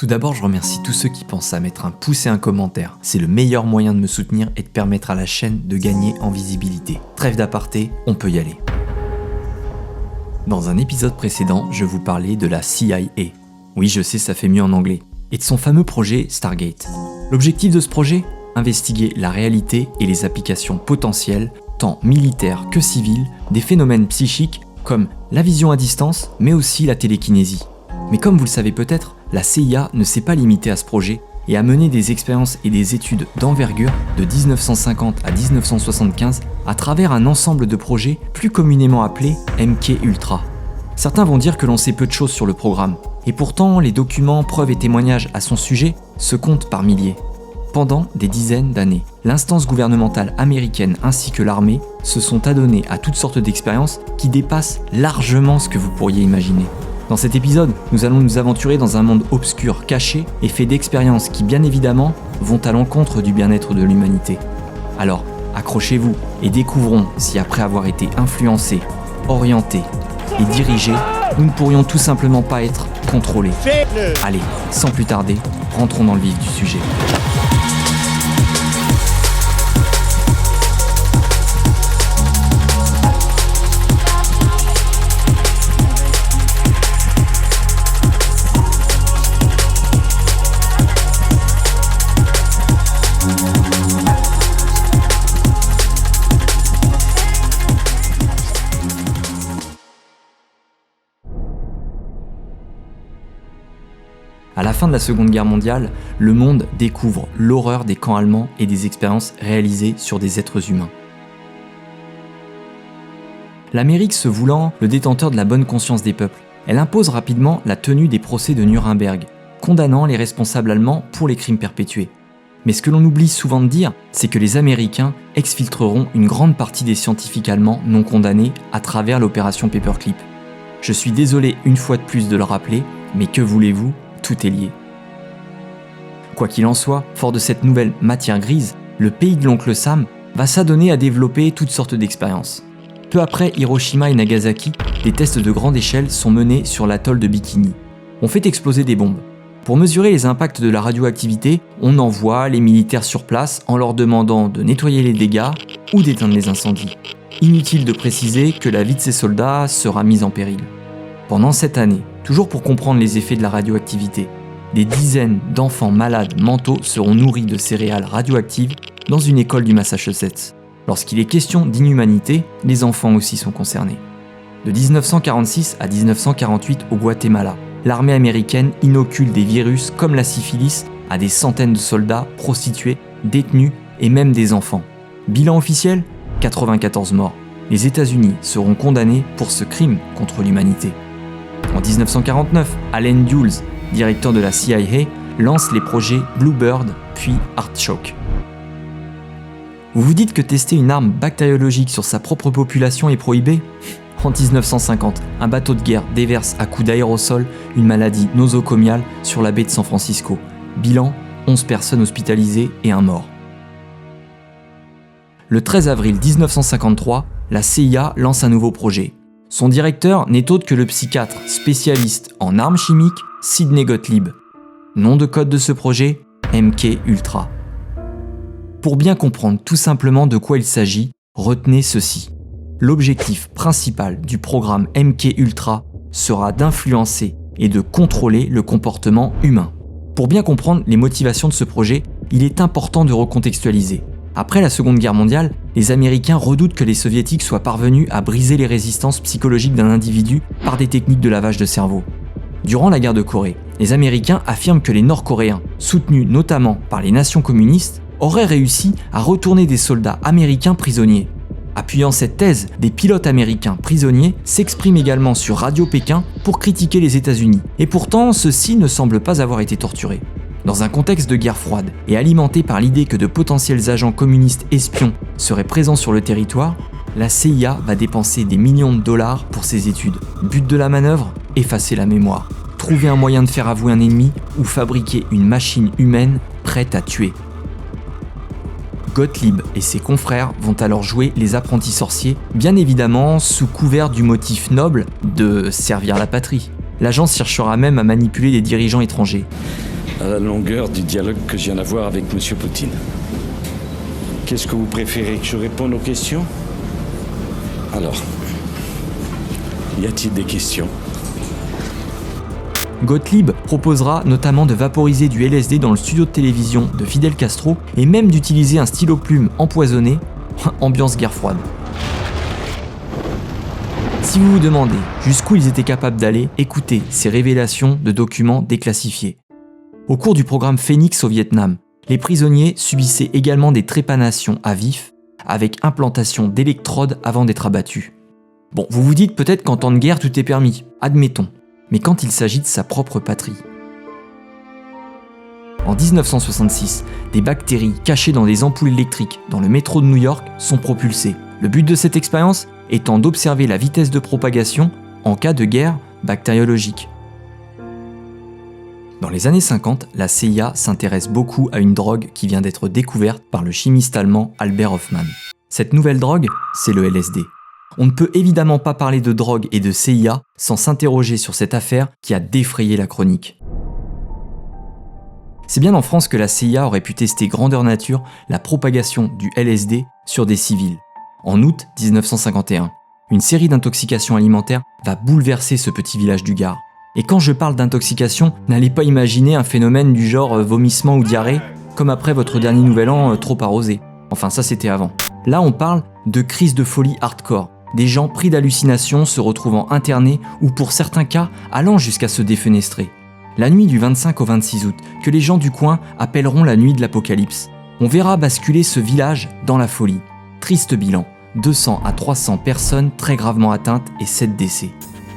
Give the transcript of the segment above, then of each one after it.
Tout d'abord, je remercie tous ceux qui pensent à mettre un pouce et un commentaire. C'est le meilleur moyen de me soutenir et de permettre à la chaîne de gagner en visibilité. Trêve d'aparté, on peut y aller. Dans un épisode précédent, je vous parlais de la CIA. Oui, je sais, ça fait mieux en anglais. Et de son fameux projet Stargate. L'objectif de ce projet ? Investiguer la réalité et les applications potentielles, tant militaires que civiles, des phénomènes psychiques comme la vision à distance, mais aussi la télékinésie. Mais comme vous le savez peut-être, la CIA ne s'est pas limitée à ce projet et a mené des expériences et des études d'envergure de 1950 à 1975 à travers un ensemble de projets plus communément appelés MKUltra. Certains vont dire que l'on sait peu de choses sur le programme, et pourtant les documents, preuves et témoignages à son sujet se comptent par milliers. Pendant des dizaines d'années, l'instance gouvernementale américaine ainsi que l'armée se sont adonnés à toutes sortes d'expériences qui dépassent largement ce que vous pourriez imaginer. Dans cet épisode, nous allons nous aventurer dans un monde obscur, caché et fait d'expériences qui, bien évidemment, vont à l'encontre du bien-être de l'humanité. Alors, accrochez-vous et découvrons si après avoir été influencés, orientés et dirigés, nous ne pourrions tout simplement pas être contrôlés. Allez, sans plus tarder, rentrons dans le vif du sujet. À la fin de la Seconde Guerre mondiale, le monde découvre l'horreur des camps allemands et des expériences réalisées sur des êtres humains. L'Amérique se voulant le détenteur de la bonne conscience des peuples, elle impose rapidement la tenue des procès de Nuremberg, condamnant les responsables allemands pour les crimes perpétués. Mais ce que l'on oublie souvent de dire, c'est que les Américains exfiltreront une grande partie des scientifiques allemands non condamnés à travers l'opération Paperclip. Je suis désolé une fois de plus de le rappeler, mais que voulez-vous ? Tout est lié. Quoi qu'il en soit, fort de cette nouvelle matière grise, le pays de l'oncle Sam va s'adonner à développer toutes sortes d'expériences. Peu après Hiroshima et Nagasaki, des tests de grande échelle sont menés sur l'atoll de Bikini. On fait exploser des bombes. Pour mesurer les impacts de la radioactivité, on envoie les militaires sur place en leur demandant de nettoyer les dégâts ou d'éteindre les incendies. Inutile de préciser que la vie de ces soldats sera mise en péril. Pendant cette année, toujours pour comprendre les effets de la radioactivité, des dizaines d'enfants malades mentaux seront nourris de céréales radioactives dans une école du Massachusetts. Lorsqu'il est question d'inhumanité, les enfants aussi sont concernés. De 1946 à 1948 au Guatemala, l'armée américaine inocule des virus comme la syphilis à des centaines de soldats, prostituées, détenus et même des enfants. Bilan officiel, 94 morts. Les États-Unis seront condamnés pour ce crime contre l'humanité. En 1949, Allen Dulles, directeur de la CIA, lance les projets Bluebird puis Archok. Vous vous dites que tester une arme bactériologique sur sa propre population est prohibé ? En 1950, un bateau de guerre déverse à coups d'aérosol une maladie nosocomiale sur la baie de San Francisco. Bilan, 11 personnes hospitalisées et un mort. Le 13 avril 1953, la CIA lance un nouveau projet. Son directeur n'est autre que le psychiatre spécialiste en armes chimiques, Sidney Gottlieb. Nom de code de ce projet, MKUltra. Pour bien comprendre tout simplement de quoi il s'agit, retenez ceci. L'objectif principal du programme MKUltra sera d'influencer et de contrôler le comportement humain. Pour bien comprendre les motivations de ce projet, il est important de recontextualiser. Après la Seconde Guerre mondiale, les Américains redoutent que les Soviétiques soient parvenus à briser les résistances psychologiques d'un individu par des techniques de lavage de cerveau. Durant la guerre de Corée, les Américains affirment que les Nord-Coréens, soutenus notamment par les nations communistes, auraient réussi à retourner des soldats américains prisonniers. Appuyant cette thèse, des pilotes américains prisonniers s'expriment également sur Radio Pékin pour critiquer les États-Unis. Et pourtant, ceux-ci ne semblent pas avoir été torturés. Dans un contexte de guerre froide et alimenté par l'idée que de potentiels agents communistes espions seraient présents sur le territoire, la CIA va dépenser des millions de dollars pour ses études. But de la manœuvre ? Effacer la mémoire. Trouver un moyen de faire avouer un ennemi ou fabriquer une machine humaine prête à tuer. Gottlieb et ses confrères vont alors jouer les apprentis sorciers, bien évidemment sous couvert du motif noble de servir la patrie. L'agence cherchera même à manipuler des dirigeants étrangers. à la longueur du dialogue que je viens d'avoir avec M. Poutine. Qu'est-ce que vous préférez, que je réponde aux questions? Alors, y a-t-il des questions? Gottlieb proposera notamment de vaporiser du LSD dans le studio de télévision de Fidel Castro et même d'utiliser un stylo-plume empoisonné, ambiance guerre froide. Si vous vous demandez jusqu'où ils étaient capables d'aller, écoutez ces révélations de documents déclassifiés. Au cours du programme Phoenix au Vietnam, les prisonniers subissaient également des trépanations à vif, avec implantation d'électrodes avant d'être abattus. Bon, vous vous dites peut-être qu'en temps de guerre tout est permis, admettons, mais quand il s'agit de sa propre patrie. En 1966, des bactéries cachées dans des ampoules électriques dans le métro de New York sont propulsées. Le but de cette expérience étant d'observer la vitesse de propagation en cas de guerre bactériologique. Dans les années 50, la CIA s'intéresse beaucoup à une drogue qui vient d'être découverte par le chimiste allemand Albert Hofmann. Cette nouvelle drogue, c'est le LSD. On ne peut évidemment pas parler de drogue et de CIA sans s'interroger sur cette affaire qui a défrayé la chronique. C'est bien en France que la CIA aurait pu tester grandeur nature la propagation du LSD sur des civils. En août 1951, une série d'intoxications alimentaires va bouleverser ce petit village du Gard. Et quand je parle d'intoxication, n'allez pas imaginer un phénomène du genre vomissement ou diarrhée, comme après votre dernier nouvel an trop arrosé. Enfin ça c'était avant. Là on parle de crise de folie hardcore, des gens pris d'hallucinations se retrouvant internés ou pour certains cas allant jusqu'à se défenestrer. La nuit du 25 au 26 août, que les gens du coin appelleront la nuit de l'apocalypse. On verra basculer ce village dans la folie. Triste bilan, 200 à 300 personnes très gravement atteintes et 7 décès.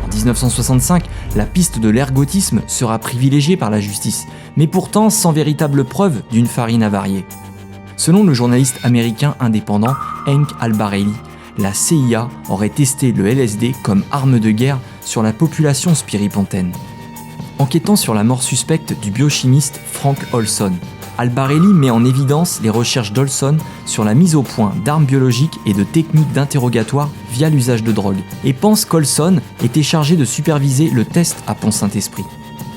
En 1965, la piste de l'ergotisme sera privilégiée par la justice, mais pourtant sans véritable preuve d'une farine avariée. Selon le journaliste américain indépendant Hank Albarelli, la CIA aurait testé le LSD comme arme de guerre sur la population spiripontaine. Enquêtant sur la mort suspecte du biochimiste Frank Olson, Albarelli met en évidence les recherches d'Olson sur la mise au point d'armes biologiques et de techniques d'interrogatoire via l'usage de drogue, et pense qu'Olson était chargé de superviser le test à Pont-Saint-Esprit.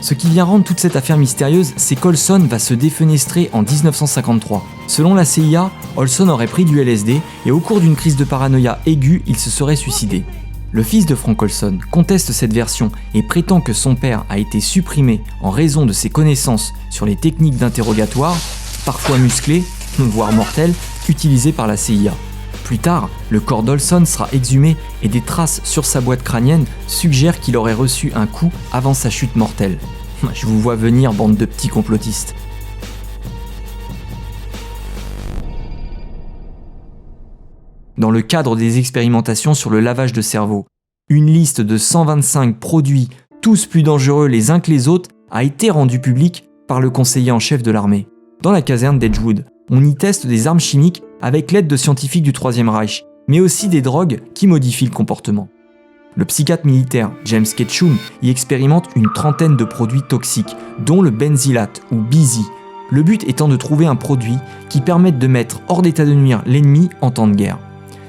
Ce qui vient rendre toute cette affaire mystérieuse, c'est qu'Olson va se défenestrer en 1953. Selon la CIA, Olson aurait pris du LSD et au cours d'une crise de paranoïa aiguë, il se serait suicidé. Le fils de Frank Olson conteste cette version et prétend que son père a été supprimé en raison de ses connaissances sur les techniques d'interrogatoire, parfois musclées, voire mortelles, utilisées par la CIA. Plus tard, le corps d'Olson sera exhumé et des traces sur sa boîte crânienne suggèrent qu'il aurait reçu un coup avant sa chute mortelle. Je vous vois venir, bande de petits complotistes. Dans le cadre des expérimentations sur le lavage de cerveau, une liste de 125 produits, tous plus dangereux les uns que les autres, a été rendue publique par le conseiller en chef de l'armée. Dans la caserne d'Edgewood, on y teste des armes chimiques avec l'aide de scientifiques du Troisième Reich, mais aussi des drogues qui modifient le comportement. Le psychiatre militaire James Ketchum y expérimente une trentaine de produits toxiques, dont le benzylate ou BZ, le but étant de trouver un produit qui permette de mettre hors d'état de nuire l'ennemi en temps de guerre.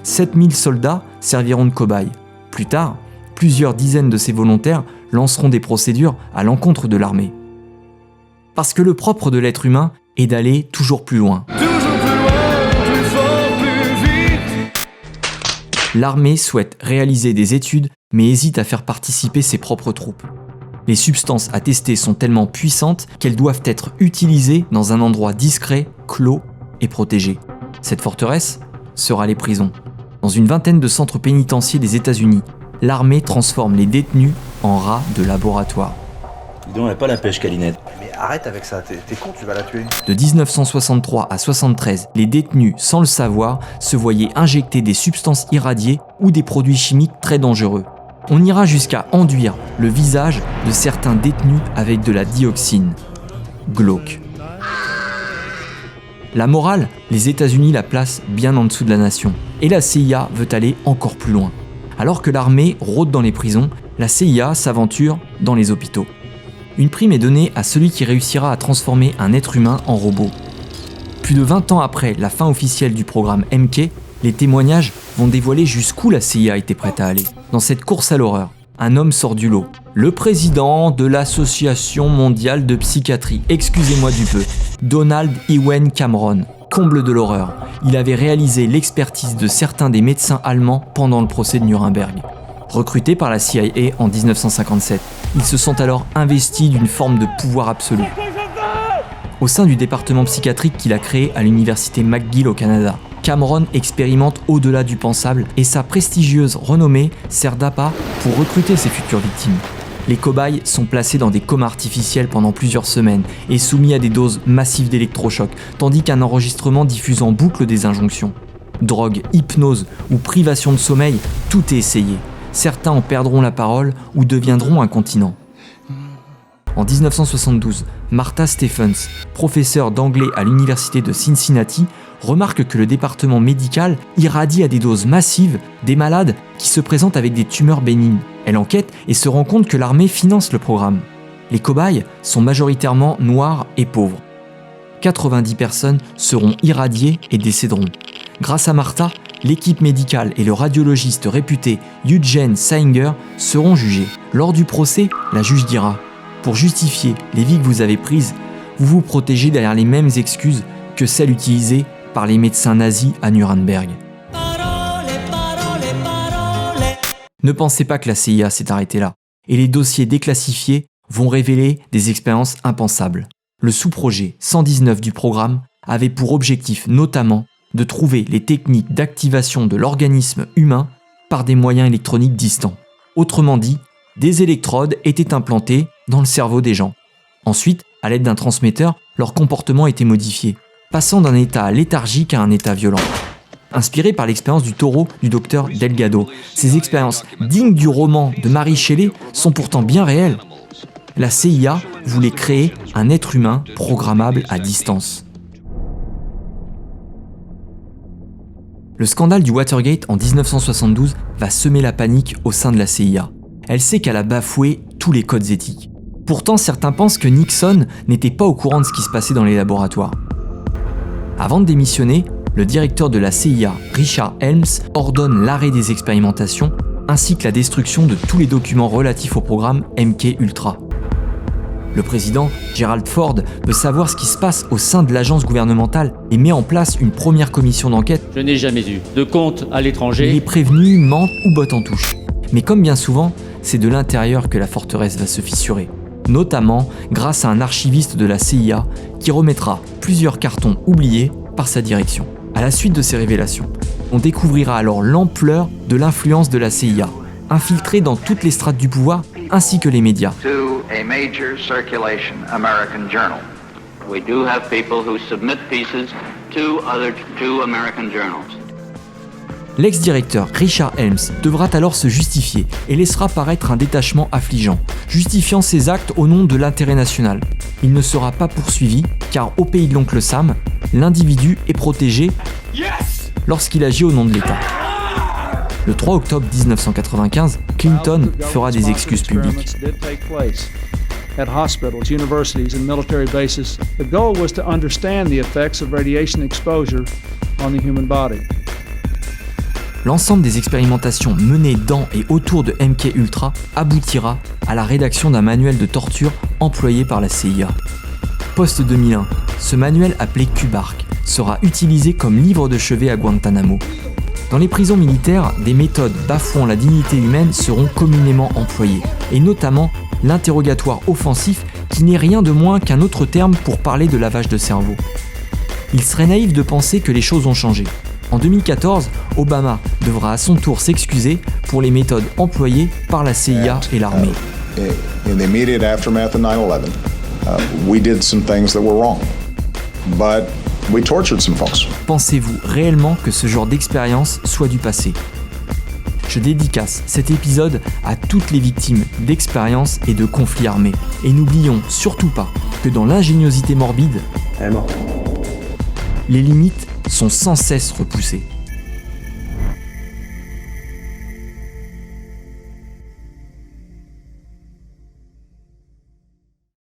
7000 soldats serviront de cobayes. Plus tard, plusieurs dizaines de ces volontaires lanceront des procédures à l'encontre de l'armée. Parce que le propre de l'être humain est d'aller toujours plus loin. L'armée souhaite réaliser des études, mais hésite à faire participer ses propres troupes. Les substances à tester sont tellement puissantes qu'elles doivent être utilisées dans un endroit discret, clos et protégé. Cette forteresse sera les prisons. Dans une vingtaine de centres pénitentiaires des États-Unis, l'armée transforme les détenus en rats de laboratoire. Dis donc, elle a pas la pêche, Calinette. Mais arrête avec ça, t'es con, tu vas la tuer. De 1963 à 73, les détenus, sans le savoir, se voyaient injecter des substances irradiées ou des produits chimiques très dangereux. On ira jusqu'à enduire le visage de certains détenus avec de la dioxine. Glauque. La morale, les États-Unis la placent bien en dessous de la nation. Et la CIA veut aller encore plus loin. Alors que l'armée rôde dans les prisons, la CIA s'aventure dans les hôpitaux. Une prime est donnée à celui qui réussira à transformer un être humain en robot. Plus de 20 ans après la fin officielle du programme MK, les témoignages vont dévoiler jusqu'où la CIA était prête à aller. Dans cette course à l'horreur, un homme sort du lot, Le président de l'Association mondiale de psychiatrie, excusez-moi du peu, Donald Ewen Cameron. Comble de l'horreur, il avait réalisé l'expertise de certains des médecins allemands pendant le procès de Nuremberg. Recrutés par la CIA en 1957, ils se sont alors investis d'une forme de pouvoir absolu. Au sein du département psychiatrique qu'il a créé à l'université McGill au Canada, Cameron expérimente au-delà du pensable et sa prestigieuse renommée sert d'appât pour recruter ses futures victimes. Les cobayes sont placés dans des comas artificiels pendant plusieurs semaines et soumis à des doses massives d'électrochocs, tandis qu'un enregistrement diffuse en boucle des injonctions. Drogue, hypnose ou privation de sommeil, tout est essayé. Certains en perdront la parole ou deviendront incontinents. En 1972, Martha Stephens, professeure d'anglais à l'université de Cincinnati, remarque que le département médical irradie à des doses massives des malades qui se présentent avec des tumeurs bénignes. Elle enquête et se rend compte que l'armée finance le programme. Les cobayes sont majoritairement noirs et pauvres. 90 personnes seront irradiées et décéderont. Grâce à Martha, l'équipe médicale et le radiologiste réputé Eugene Sainger seront jugés. Lors du procès, la juge dira « Pour justifier les vies que vous avez prises, vous vous protégez derrière les mêmes excuses que celles utilisées par les médecins nazis à Nuremberg. » Ne pensez pas que la CIA s'est arrêtée là, et les dossiers déclassifiés vont révéler des expériences impensables. Le sous-projet 119 du programme avait pour objectif notamment de trouver les techniques d'activation de l'organisme humain par des moyens électroniques distants. Autrement dit, des électrodes étaient implantées dans le cerveau des gens. Ensuite, à l'aide d'un transmetteur, leur comportement était modifié, passant d'un état léthargique à un état violent. Inspiré par l'expérience du taureau du docteur Delgado, ces expériences dignes du roman de Mary Shelley sont pourtant bien réelles. La CIA voulait créer un être humain programmable à distance. Le scandale du Watergate en 1972 va semer la panique au sein de la CIA. Elle sait qu'elle a bafoué tous les codes éthiques. Pourtant, certains pensent que Nixon n'était pas au courant de ce qui se passait dans les laboratoires. Avant de démissionner, le directeur de la CIA, Richard Helms, ordonne l'arrêt des expérimentations ainsi que la destruction de tous les documents relatifs au programme MK-Ultra. Le président, Gerald Ford, veut savoir ce qui se passe au sein de l'agence gouvernementale et met en place une première commission d'enquête. Je n'ai jamais eu de compte à l'étranger. Les prévenus mentent ou bottent en touche. Mais comme bien souvent, c'est de l'intérieur que la forteresse va se fissurer. Notamment grâce à un archiviste de la CIA qui remettra plusieurs cartons oubliés par sa direction. À la suite de ces révélations, on découvrira alors l'ampleur de l'influence de la CIA, infiltrée dans toutes les strates du pouvoir ainsi que les médias. A major circulation American journal. We do have people who submit pieces to American journals. L'ex-directeur Richard Helms devra alors se justifier et laissera paraître un détachement affligeant, justifiant ses actes au nom de l'intérêt national. Il ne sera pas poursuivi car au pays de l'oncle Sam, l'individu est protégé lorsqu'il agit au nom de l'État. Le 3 octobre 1995, Clinton fera des excuses publiques. At hospitals, universities, and military bases, the goal was to understand the effects of radiation exposure on the human body. L'ensemble des expérimentations menées dans et autour de MK-Ultra aboutira à la rédaction d'un manuel de torture employé par la CIA. Post-2001, ce manuel appelé QBARC sera utilisé comme livre de chevet à Guantanamo. Dans les prisons militaires, des méthodes bafouant la dignité humaine seront communément employées, et notamment l'interrogatoire offensif qui n'est rien de moins qu'un autre terme pour parler de lavage de cerveau. Il serait naïf de penser que les choses ont changé. En 2014, Obama devra à son tour s'excuser pour les méthodes employées par la CIA et l'armée. In the immediate aftermath of 9/11, we did some things that were wrong, but we tortured some folks. Pensez-vous réellement que ce genre d'expérience soit du passé ? Je dédicace cet épisode à toutes les victimes d'expériences et de conflits armés. Et n'oublions surtout pas que dans l'ingéniosité morbide, les limites sont sans cesse repoussées.